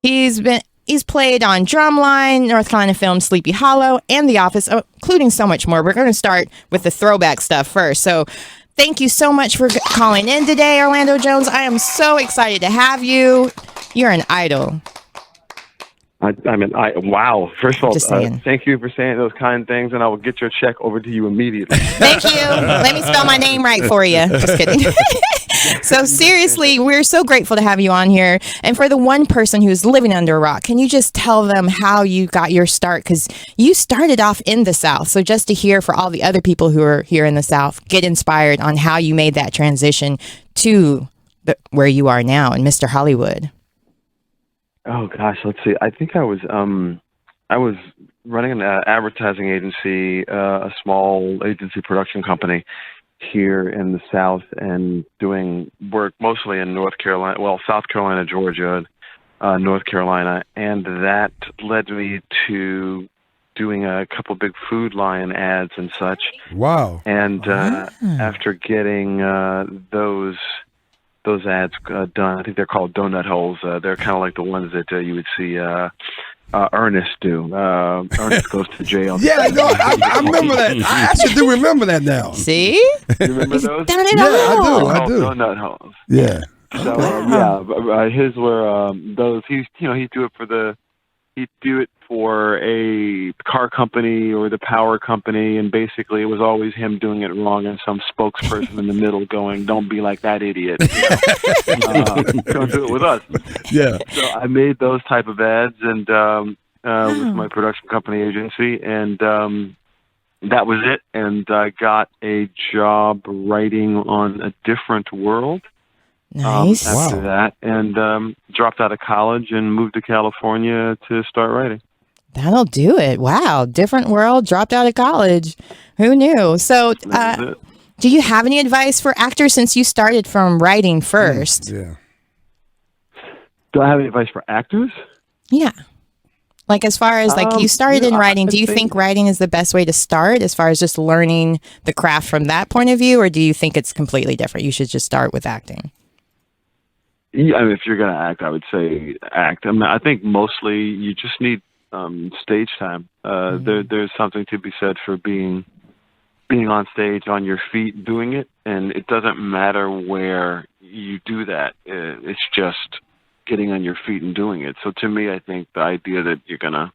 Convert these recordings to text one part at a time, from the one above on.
He's played on Drumline, North Carolina film Sleepy Hollow, and The Office, including so much more. We're going to start with the throwback stuff first. So thank you so much for calling in today, Orlando Jones. I am so excited to have you. You're an idol. Wow. First of all, thank you for saying those kind things, and I will get your check over to you immediately. Thank you. Let me spell my name right for you. Just kidding. So seriously, we're so grateful to have you on here. And for the one person who's living under a rock, can you just tell them how you got your start? Because you started off in the South. So just to hear for all the other people who are here in the South, get inspired on how you made that transition to where you are now in Mr. Hollywood. Oh gosh, let's see. I think I was running an advertising agency, a small agency production company here in the South, and doing work mostly in North Carolina, South Carolina, Georgia, North Carolina, and that led me to doing a couple big Food Lion ads and such. Wow! And after getting those ads done, I think they're called donut holes. They're kind of like the ones that you would see Ernest do. Ernest goes to jail. Yeah, no, I remember that. I actually do remember that now. See? You remember those? Done it all. I do. Donut holes. Yeah. So his were those. He'd do it for a car company or the power company, and basically it was always him doing it wrong and some spokesperson in the middle going, "Don't be like that idiot. Don't do it with us." Yeah. So I made those type of ads and with my production company agency, and that was it. And I got a job writing on A Different World. Nice. After that, and dropped out of college and moved to California to start writing. That'll do it. Wow. Different world, dropped out of college. Who knew? So do you have any advice for actors since you started from writing first? Yeah. Do I have any advice for actors? Yeah. Like as far as you started in writing, do you think writing is the best way to start as far as just learning the craft from that point of view? Or do you think it's completely different? You should just start with acting. Yeah, I mean, if you're going to act, I would say act. I mean, I think mostly you just need stage time. There's something to be said for being on stage, on your feet, doing it, and it doesn't matter where you do that. It's just getting on your feet and doing it. So to me, I think the idea that you're gonna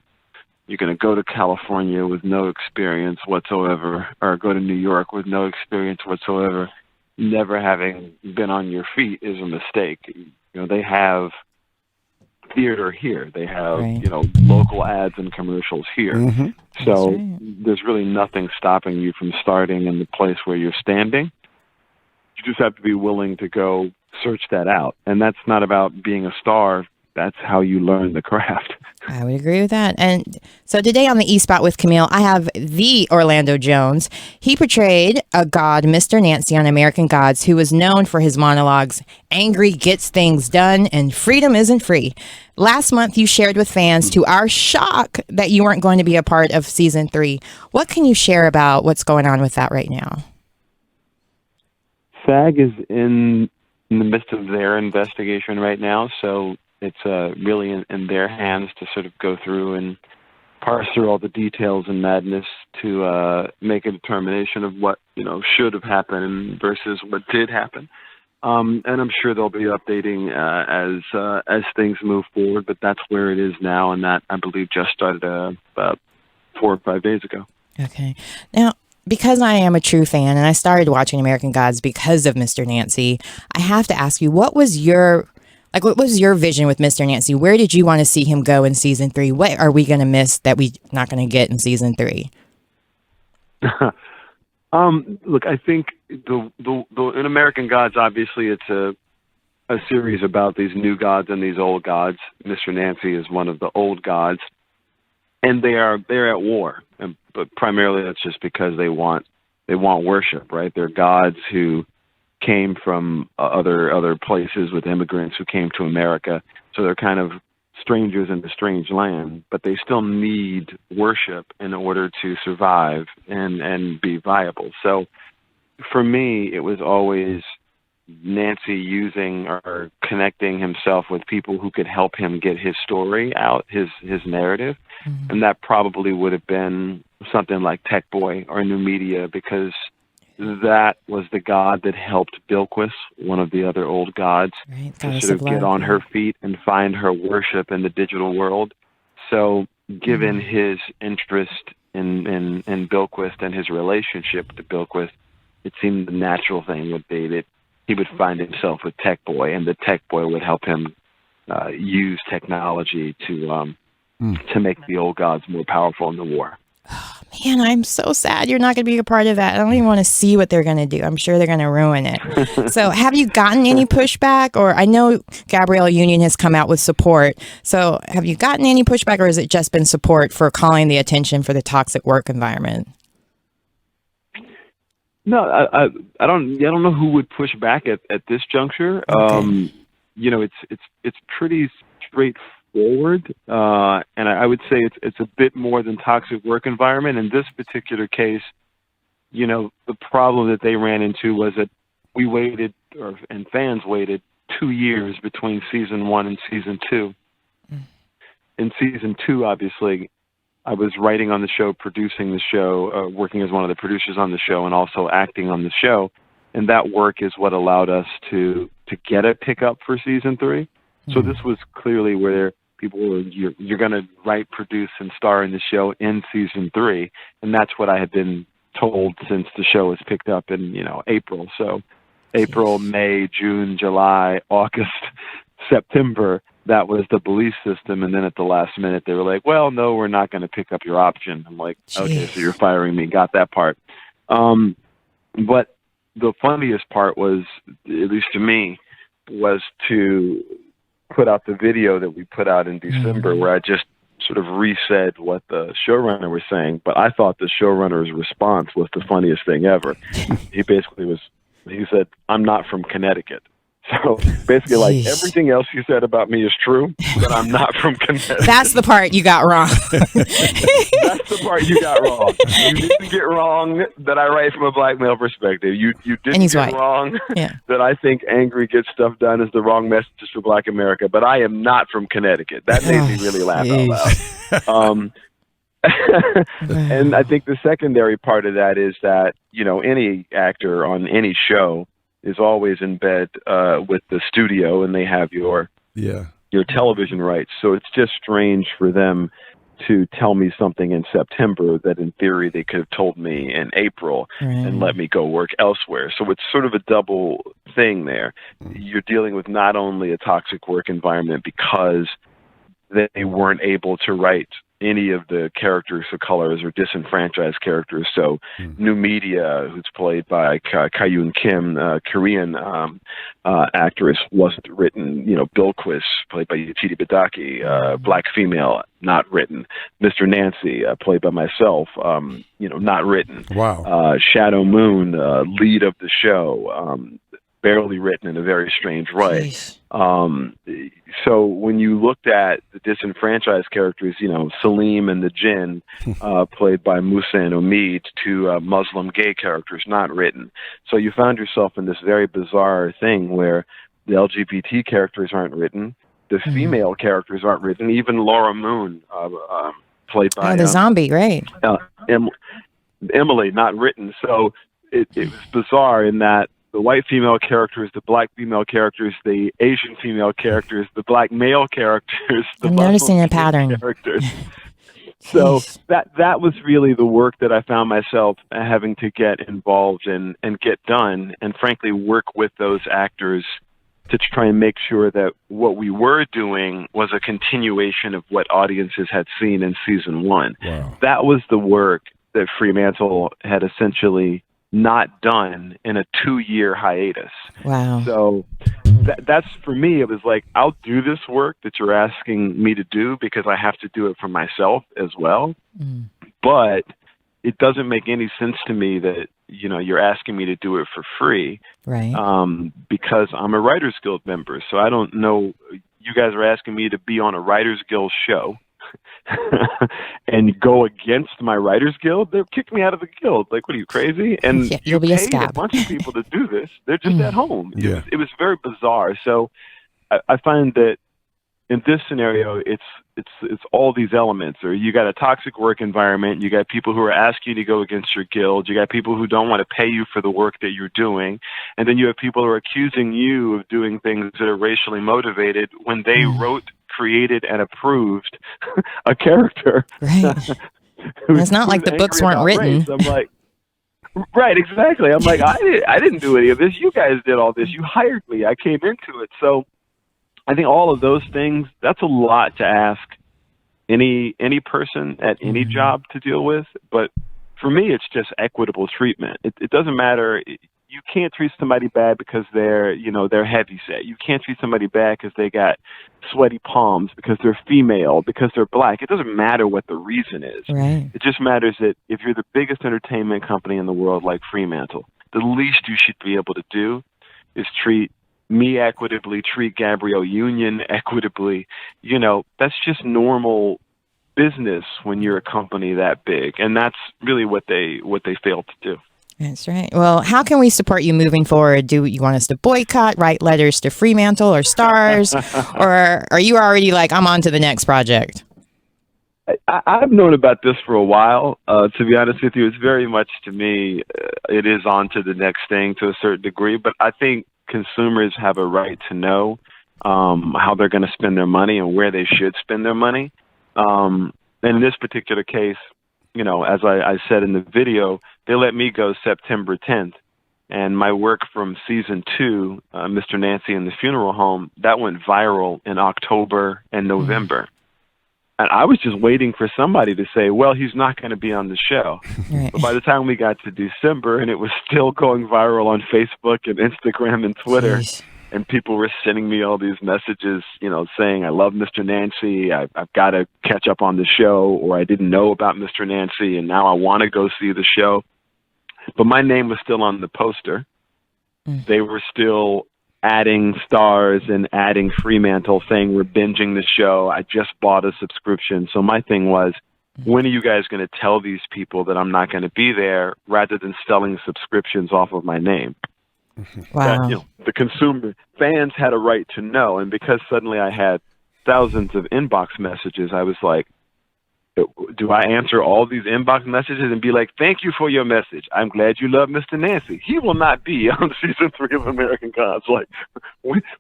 go to California with no experience whatsoever, or go to New York with no experience whatsoever, never having been on your feet, is a mistake. They have theater here. They have, local ads and commercials here. Mm-hmm. So there's really nothing stopping you from starting in the place where you're standing. You just have to be willing to go search that out. And that's not about being a star. That's how you learn the craft. I would agree with that. And so today on the E-Spot with Camille, I have the Orlando Jones. He portrayed a god, Mr. Nancy, on American Gods, who was known for his monologues, "Angry gets things done," and "Freedom isn't free." Last month, you shared with fans, to our shock, that you weren't going to be a part of season 3. What can you share about what's going on with that right now? SAG is in the midst of their investigation right now, so it's really in their hands to sort of go through and parse through all the details and madness to make a determination of what should have happened versus what did happen. And I'm sure they'll be updating as things move forward. But that's where it is now, and that I believe just started about 4 or 5 days ago. Okay, now, because I am a true fan and I started watching American Gods because of Mr. Nancy, I have to ask you, what was your vision with Mr. Nancy? Where did you want to see him go in season 3? What are we going to miss that we're not going to get in season 3? Look, I think the in American Gods, obviously it's a series about these new gods and these old gods. Mr. Nancy is one of the old gods, and they're at war. But primarily that's just because they want worship, right? They're gods who came from other places with immigrants who came to America. So they're kind of strangers in a strange land, but they still need worship in order to survive and be viable. So for me, it was always Nancy using or connecting himself with people who could help him get his story out, his narrative. Mm-hmm. And that probably would have been something like Tech Boy or New Media, because that was the god that helped Bilquis, one of the other old gods, Right. to Goddess sort of of get love, on yeah. her feet and find her worship in the digital world. So given his interest in Bilquis and his relationship to Bilquis, it seemed the natural thing would be that he would find himself with Tech Boy, and the Tech Boy would help him use technology to make the old gods more powerful in the war. Man, I'm so sad you're not going to be a part of that. I don't even want to see what they're going to do. I'm sure they're going to ruin it. So have you gotten any pushback? Or I know Gabrielle Union has come out with support. So have you gotten any pushback, or has it just been support for calling the attention for the toxic work environment? No, I don't know who would push back at this juncture. Okay. It's pretty straightforward, and I would say it's a bit more than toxic work environment. In this particular case, the problem that they ran into was that we waited, and fans waited 2 years between season 1 and season 2. In season 2, obviously, I was writing on the show, producing the show, working as one of the producers on the show, and also acting on the show. And that work is what allowed us to get a pickup for season 3. So this was clearly where people were, you're going to write, produce, and star in the show in season 3. And that's what I had been told since the show was picked up in, April. So April, May, June, July, August, September, that was the belief system. And then at the last minute, they were like, well, no, we're not going to pick up your option. I'm like, okay, so you're firing me. Got that part. But the funniest part was, at least to me, was to put out the video that we put out in December, where I just sort of resaid what the showrunner was saying. But I thought the showrunner's response was the funniest thing ever. He said, I'm not from Connecticut. So basically, like, everything else you said about me is true, but I'm not from Connecticut. That's the part you got wrong. That's the part you got wrong. You didn't get wrong that I write from a black male perspective. You didn't get wrong that I think angry gets stuff done is the wrong message for Black America. But I am not from Connecticut. That made me really laugh out loud. And I think the secondary part of that is that, any actor on any show is always in bed with the studio, and they have your television rights. So it's just strange for them to tell me something in September that in theory they could have told me in April and let me go work elsewhere. So it's sort of a double thing there. You're dealing with not only a toxic work environment because they weren't able to write any of the characters of colors or disenfranchised characters. So New Media, who's played by Kyun Kim, Korean actress, wasn't written. Bilquis, played by Yachidi Badaki, black female, not written. Mr. Nancy, played by myself, not written. Wow. Shadow Moon, lead of the show, barely written in a very strange way. So when you looked at the disenfranchised characters, Salim and the Jinn, played by Musa and Omid, two Muslim gay characters, not written. So you found yourself in this very bizarre thing where the LGBT characters aren't written, the female characters aren't written, even Laura Moon, played by the zombie, right? Emily, not written. So it was bizarre in that the white female characters, the black female characters, the Asian female characters, the black male characters, the I'm noticing a pattern. Characters. So that was really the work that I found myself having to get involved in and get done, and frankly work with those actors to try and make sure that what we were doing was a continuation of what audiences had seen in season 1. Wow. That was the work that Fremantle had essentially not done in a 2-year hiatus. Wow. So that's, for me, it was like, I'll do this work that you're asking me to do because I have to do it for myself as well. But it doesn't make any sense to me that, you're asking me to do it for free. Right. Because I'm a Writers Guild member. So I don't know, you guys are asking me to be on a Writers Guild show. and go against my writers guild, they'll kick me out of the guild. Like, what are you, crazy? And Yeah, you you'll be a paid a scab. bunch of people to do this. They're just at home. Yeah. It was very bizarre. So I find that in this scenario, it's all these elements. Or you got a toxic work environment. You got people who are asking you to go against your guild. You got people who don't want to pay you for the work that you're doing, and then you have people who are accusing you of doing things that are racially motivated when they wrote, created, and approved a character. Right. It's not like the books weren't written. I'm like, right, exactly. I'm like, I didn't do any of this. You guys did all this. You hired me. I came into it. So I think all of those things, that's a lot to ask any person at any job to deal with. But for me, it's just equitable treatment. It doesn't matter. You can't treat somebody bad because they're heavy set. You can't treat somebody bad because they got sweaty palms, because they're female, because they're black. It doesn't matter what the reason is. Right. It just matters that if you're the biggest entertainment company in the world, like Fremantle, the least you should be able to do is treat me equitably, treat Gabrielle Union equitably. That's just normal business when you're a company that big. And that's really what they failed to do. That's right. Well, how can we support you moving forward? Do you want us to boycott, write letters to Fremantle or Stars? Or are you already like, I'm on to the next project? I've known about this for a while. To be honest with you, it's very much, to me, it is on to the next thing to a certain degree. But I think consumers have a right to know how they're going to spend their money and where they should spend their money. And in this particular case, as I said in the video, they let me go September 10th. And my work from season 2, Mr. Nancy and the Funeral Home, that went viral in October and November. And I was just waiting for somebody to say, well, he's not going to be on the show. Right. But by the time we got to December, and it was still going viral on Facebook and Instagram and Twitter, Jeez. and people were sending me all these messages, saying, I love Mr. Nancy, I've got to catch up on the show, or I didn't know about Mr. Nancy, and now I want to go see the show. But my name was still on the poster. They were still adding stars and adding Fremantle, saying we're binging the show. I just bought a subscription. So my thing was, when are you guys going to tell these people that I'm not going to be there, rather than selling subscriptions off of my name? Wow. That, the consumer fans had a right to know. And because suddenly I had thousands of inbox messages, I was like, do I answer all these inbox messages and be like, thank you for your message. I'm glad you love Mr. Nancy. He will not be on season 3 of American Gods. Like,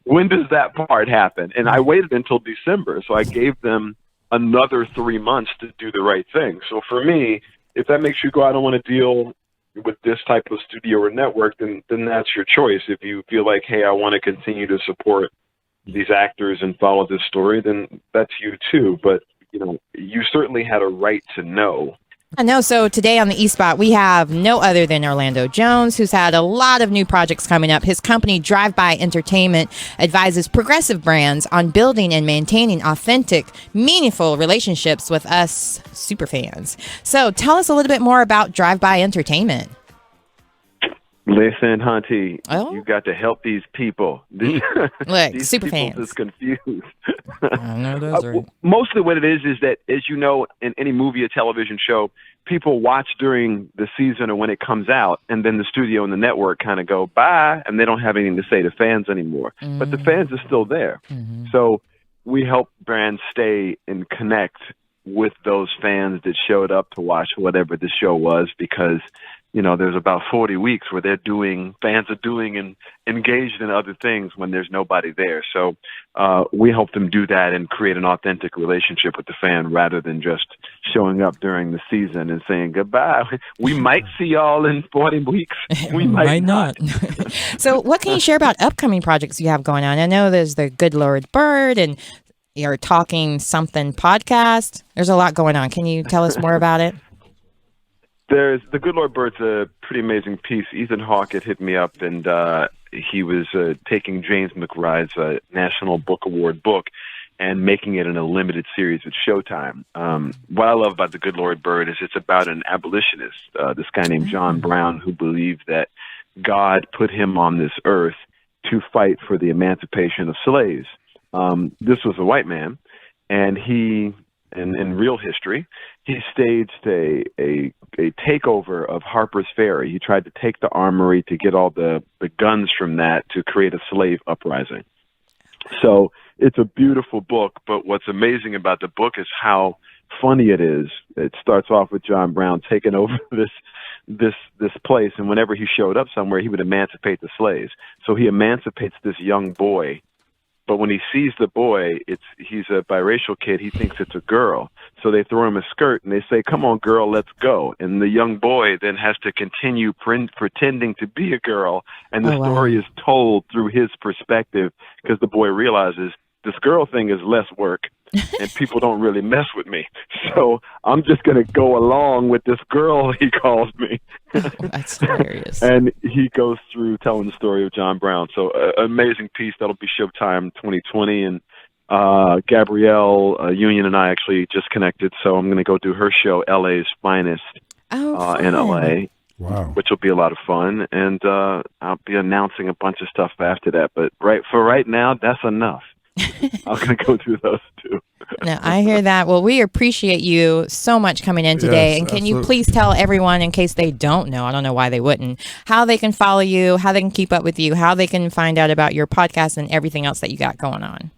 when does that part happen? And I waited until December. So I gave them another 3 months to do the right thing. So for me, if that makes you go, I don't want to deal with this type of studio or network, then that's your choice. If you feel like, hey, I want to continue to support these actors and follow this story, then that's you too. But you certainly had a right to know. I know. So today on the eSpot, we have no other than Orlando Jones, who's had a lot of new projects coming up. His company, Drive By Entertainment, advises progressive brands on building and maintaining authentic, meaningful relationships with us superfans. So tell us a little bit more about Drive By Entertainment. Listen, Hunty, Oh? you got to help these people. Look, these super people fans. is confused. I know those are. Mostly what it is that, as you know, in any movie or television show, people watch during the season or when it comes out, and then the studio and the network kind of go, bye, and they don't have anything to say to fans anymore. But the fans are still there. So we help brands stay and connect with those fans that showed up to watch whatever the show was, because there's about 40 weeks where fans are doing and engaged in other things when there's nobody there. So we help them do that and create an authentic relationship with the fan, rather than just showing up during the season and saying goodbye. We might see y'all in 40 weeks. We might not. So what can you share about upcoming projects you have going on? I know there's the Good Lord Bird and your Talking Something podcast. There's a lot going on. Can you tell us more about it? There's the Good Lord Bird's a pretty amazing piece. Ethan Hawke had hit me up, and he was taking James McBride's National Book Award book and making it in a limited series at Showtime. What I love about the Good Lord Bird is it's about an abolitionist, this guy named John Brown, who believed that God put him on this earth to fight for the emancipation of slaves. This was a white man, and he in real history. He staged a takeover of Harper's Ferry. He tried to take the armory to get all the guns from that to create a slave uprising. So it's a beautiful book, but what's amazing about the book is how funny it is. It starts off with John Brown taking over this place, and whenever he showed up somewhere, he would emancipate the slaves. So he emancipates this young boy, but when he sees the boy, he's a biracial kid. He thinks it's a girl. So they throw him a skirt and they say, "Come on, girl, let's go." And the young boy then has to continue pretending to be a girl, and the story is told through his perspective, because the boy realizes this girl thing is less work and people don't really mess with me. So I'm just going to go along with this girl, he calls me. That's hilarious. And he goes through telling the story of John Brown. So amazing piece. That'll be Showtime 2020. And Gabrielle Union and I actually just connected. So I'm going to go do her show, LA's Finest, in LA. Wow. Which will be a lot of fun. And I'll be announcing a bunch of stuff after that. But right now, that's enough. I'm going to go through those two. No, I hear that. Well, we appreciate you so much coming in today. Yes, and can absolutely. you please tell everyone, in case they don't know, I don't know why they wouldn't, how they can follow you, how they can keep up with you, how they can find out about your podcast and everything else that you got going on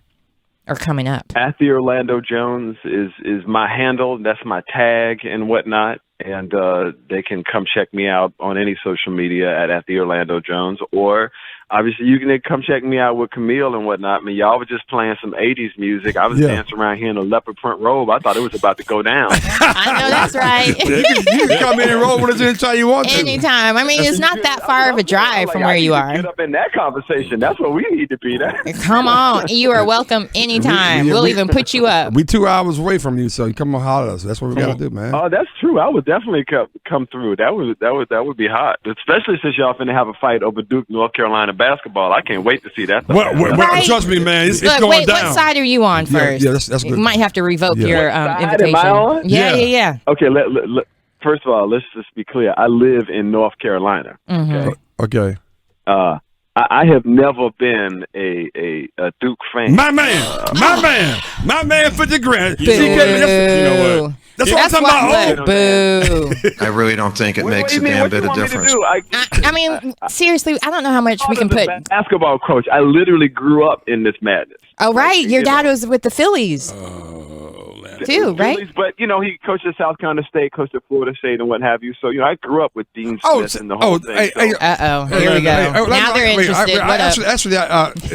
or coming up. At the Orlando Jones is my handle. That's my tag and whatnot. And they can come check me out on any social media at the Orlando Jones, or obviously you can come check me out with Camille and whatnot. I mean, y'all were just playing some 80s music. I was dancing around here in a leopard print robe. I thought it was about to go down. I know that's right. You can come in and roll with us anytime you want to. Anytime. I mean, it's not that far of a drive from where you are. Get up in that conversation. That's what we need to be. Come on. You are welcome anytime. We'll even put you up. We 2 hours away from you, so you come on holler at us. That's what we got to do, man. Oh, that's true. I would definitely come through. That would be hot, especially since y'all finna have a fight over Duke, North Carolina basketball. I can't wait to see that. Right. Trust me, man. It's Look, going down. What side are you on first? Yeah, that's good. You might have to revoke your invitation. Am I on? Yeah. Okay, first of all, let's just be clear. I live in North Carolina. Mm-hmm. Okay. I have never been a Duke fan. My man for the grand. Boo. You know what? That's what I'm talking about. Boo. I really don't think it makes a damn bit of difference. I mean, seriously, I don't know how much we can put. Basketball coach, I literally grew up in this madness. Oh, right. Your dad was with the Phillies. Too, right? Phillies, but, he coached at South Carolina State, coached at Florida State, and what have you. So, I grew up with Dean Smith and the whole thing. Here we go. Now they're interested. Actually,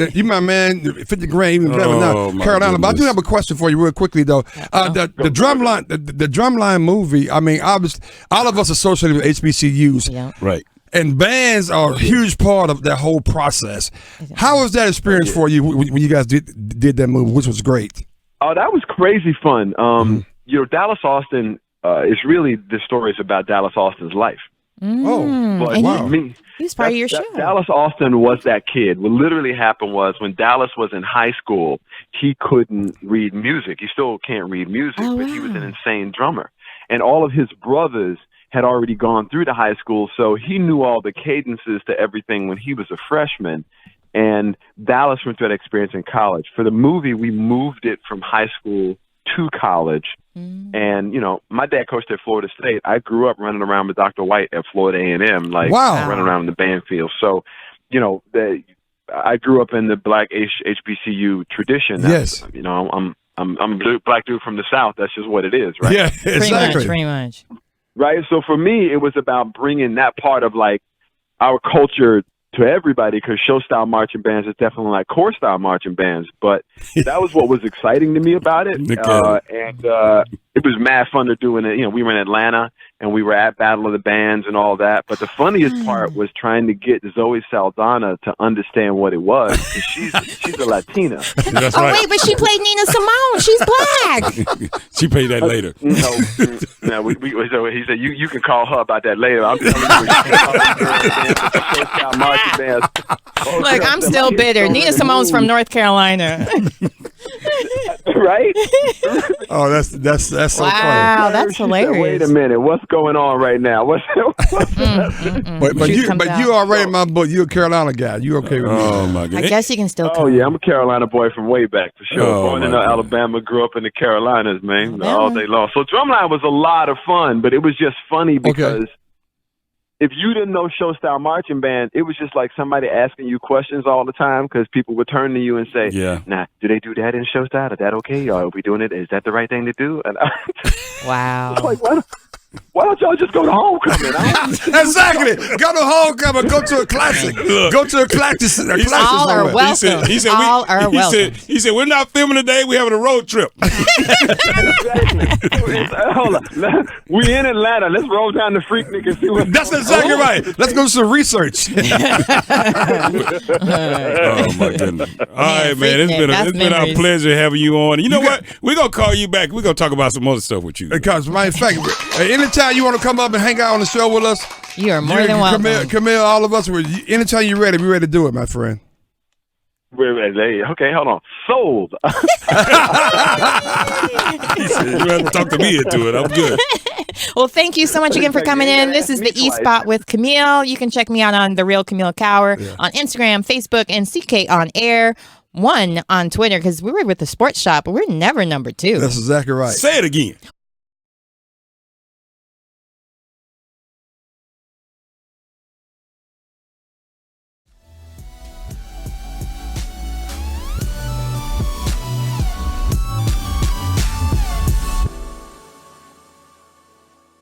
you my man, 50 grand, even better now, Carolina. But I do have a question for you real quickly, though. The Drumline movie, I mean, obviously, all of us associated with HBCUs. Yeah. Right. And bands are a huge part of that whole process. How was that experience for you when you guys did that movie, which was great? Oh, that was crazy fun. Dallas Austin is really the story is about Dallas Austin's life. But wow. He was part of your show. Dallas Austin was that kid. What literally happened was when Dallas was in high school, he couldn't read music. He still can't read music, but he was an insane drummer. And all of his brothers had already gone through the high school, so he knew all the cadences to everything when he was a freshman. And Dallas went through that experience in college. For the movie, we moved it from high school to college. And, my dad coached at Florida State. I grew up running around with Dr. White at Florida A&M, running around in the band field. So, I grew up in the black HBCU tradition. Yes. I'm a black dude from the South. That's just what it is, right? Yeah, exactly. Pretty much. Right. So for me, it was about bringing that part of our culture to everybody, because show style marching bands is definitely like core style marching bands. But that was what was exciting to me about it. It was mad fun to do. We were in Atlanta and we were at Battle of the Bands and all that. But the funniest part was trying to get Zoe Saldana to understand what it was, because she's a Latina. That's right. Wait, but she played Nina Simone. She's black. She paid that later. So he said, you can call her about that later. I'm telling you, Look, I'm still bitter. Nina Simone's from North Carolina. Right? Oh, that's so funny. Wow, that's She said, hilarious. wait a minute, what's going on right now? What's But Truth comes you out. already in my book. You're a Carolina guy. You okay with me? Oh my I God. guess you can still come. Oh yeah, I'm a Carolina boy from way back for sure. Oh, Born in my God. Alabama, grew up in the Carolinas, man, Alabama. all day long. So drumline was a lot of fun, but it was just funny because if you didn't know show style marching band, it was just like somebody asking you questions all the time because people would turn to you and say, Yeah. "Nah, do they do that in show style? Is that okay? Are we doing it? Is that the right thing to do?" And I Wow. was like, why don't y'all just go to homecoming? Exactly. Go to homecoming. Go to a classic. Go to a classic. All are somewhere. welcome. He said, All are welcome. He said, we're not filming today. We're having a road trip. Hold on. We in Atlanta. Let's roll down the Freaknik and see what. That's exactly right. Let's go do some research. Oh my goodness! All right, man. It's Freaknik, been our memories. pleasure having you on. You know what? We're gonna call you back. We're gonna talk about some other stuff with you. Because, matter of fact, anytime you want to come up and hang out on the show with us, You are more than welcome. Camille, all of us, anytime you're ready, we're ready to do it, my friend. Okay, hold on. Sold. He said, you have to talk to me into it. I'm good. Well, thank you so much again for coming in. This is the E-Spot with Camille. You can check me out on The Real Camille Kauer on Instagram, Facebook, and CK on Air 1 on Twitter because we were with the Sports Shop, but we're never number 2. That's exactly right. Say it again.